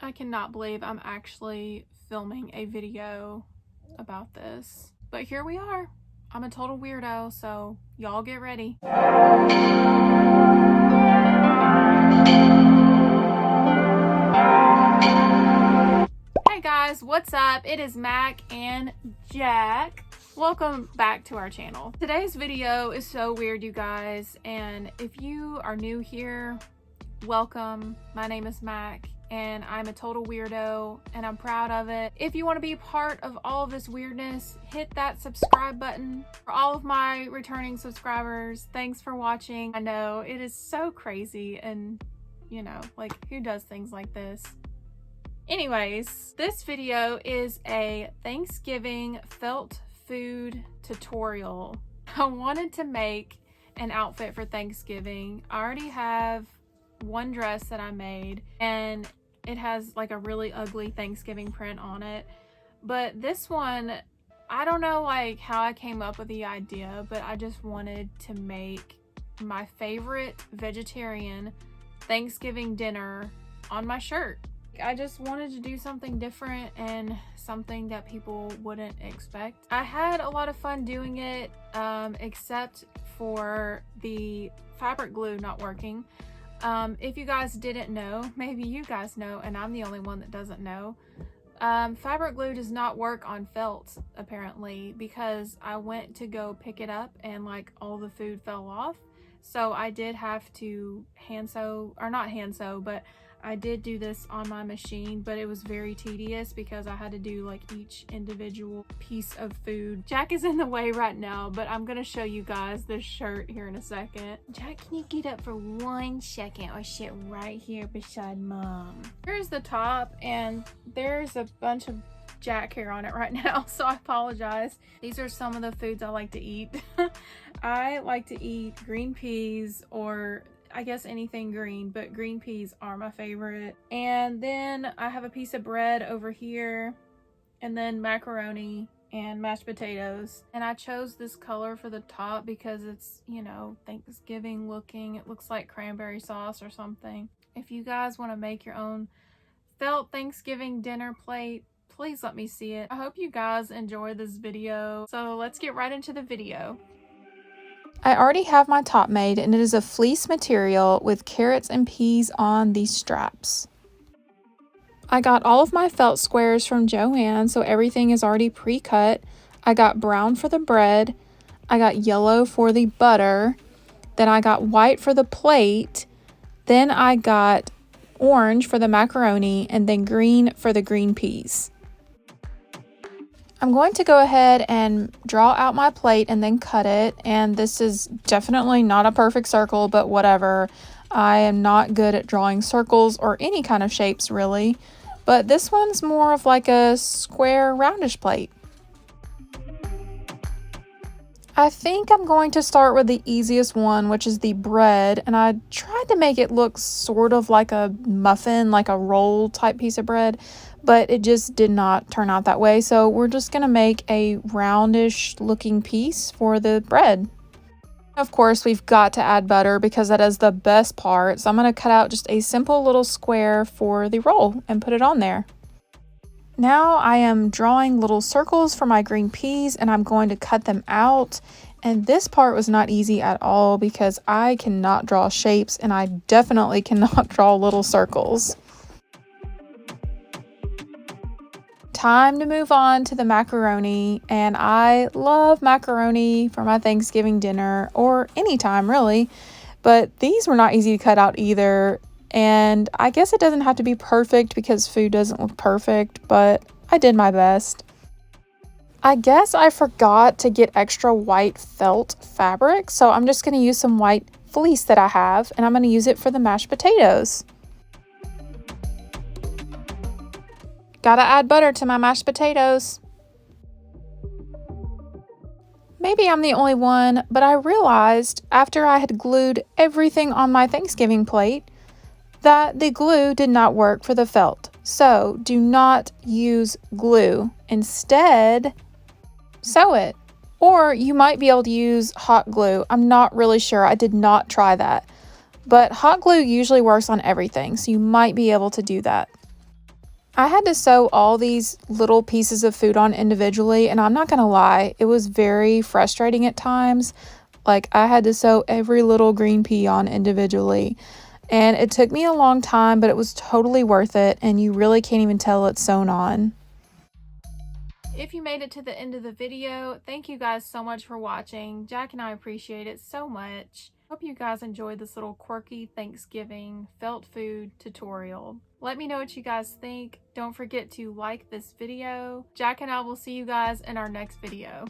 I cannot believe I'm actually filming a video about this. But here we are. I'm a total weirdo, so y'all get ready. Hey guys, what's up? It is Mac and Jack. Welcome back to our channel. Today's video is so weird, you guys, and if you are new here, welcome. My name is Mac and I'm a total weirdo and I'm proud of it. If you want to be a part of all of this weirdness, hit that subscribe button. For all of my returning subscribers, thanks for watching. I know it is so crazy and, you know, like, who does things like this? Anyways, this video is a Thanksgiving felt food tutorial. I wanted to make an outfit for Thanksgiving. I already have one dress that I made and it has like a really ugly Thanksgiving print on it, but this one, I don't know like how I came up with the idea, but I just wanted to make my favorite vegetarian Thanksgiving dinner on my shirt. I just wanted to do something different and something that people wouldn't expect. I had a lot of fun doing it, except for the fabric glue not working. If you guys didn't know, maybe you guys know and I'm the only one that doesn't know, fabric glue does not work on felt apparently, because I went to go pick it up and like all the food fell off. So I did have to hand sew, or not hand sew, but I did do this on my machine, but it was very tedious because I had to do like each individual piece of food. Jack is in the way right now, but I'm gonna show you guys this shirt here in a second. Jack, can you get up for 1 second or sit right here beside Mom? Here's the top, and there's a bunch of Jack hair on it right now, so I apologize. These are some of the foods I like to eat. I like to eat green peas, or I guess anything green, but green peas are my favorite. And then I have a piece of bread over here, and then macaroni and mashed potatoes. And I chose this color for the top because it's, you know, Thanksgiving looking. It looks like cranberry sauce or something. If you guys want to make your own felt Thanksgiving dinner plate, please let me see it. I hope you guys enjoy this video. So let's get right into the video. I already have my top made, and it is a fleece material with carrots and peas on these straps. I got all of my felt squares from Joann, so everything is already pre-cut. I got brown for the bread, I got yellow for the butter, then I got white for the plate, then I got orange for the macaroni, and then green for the green peas. I'm going to go ahead and draw out my plate and then cut it, and this is definitely not a perfect circle, but whatever. I am not good at drawing circles or any kind of shapes really, but this one's more of like a square roundish plate. I think I'm going to start with the easiest one, which is the bread, and I tried to make it look sort of like a muffin, like a roll type piece of bread, but it just did not turn out that way. So we're just going to make a roundish looking piece for the bread. Of course, we've got to add butter because that is the best part. So I'm going to cut out just a simple little square for the roll and put it on there. Now I am drawing little circles for my green peas, and I'm going to cut them out. And this part was not easy at all because I cannot draw shapes, and I definitely cannot draw little circles. Time to move on to the macaroni, and I love macaroni for my Thanksgiving dinner, or anytime really, but these were not easy to cut out either. And I guess it doesn't have to be perfect because food doesn't look perfect, but I did my best. I guess I forgot to get extra white felt fabric, so I'm just going to use some white fleece that I have, and I'm going to use it for the mashed potatoes. Gotta add butter to my mashed potatoes. Maybe I'm the only one, but I realized after I had glued everything on my Thanksgiving plate that the glue did not work for the felt. So do not use glue. Instead, sew it. Or you might be able to use hot glue. I'm not really sure. I did not try that. But hot glue usually works on everything, so you might be able to do that. I had to sew all these little pieces of food on individually, and I'm not gonna lie, it was very frustrating at times. Like, I had to sew every little green pea on individually, and it took me a long time, but it was totally worth it, and you really can't even tell it's sewn on. If you made it to the end of the video, thank you guys so much for watching. Jack and I appreciate it so much. Hope you guys enjoyed this little quirky Thanksgiving felt food tutorial. Let me know what you guys think. Don't forget to like this video. Jack and I will see you guys in our next video.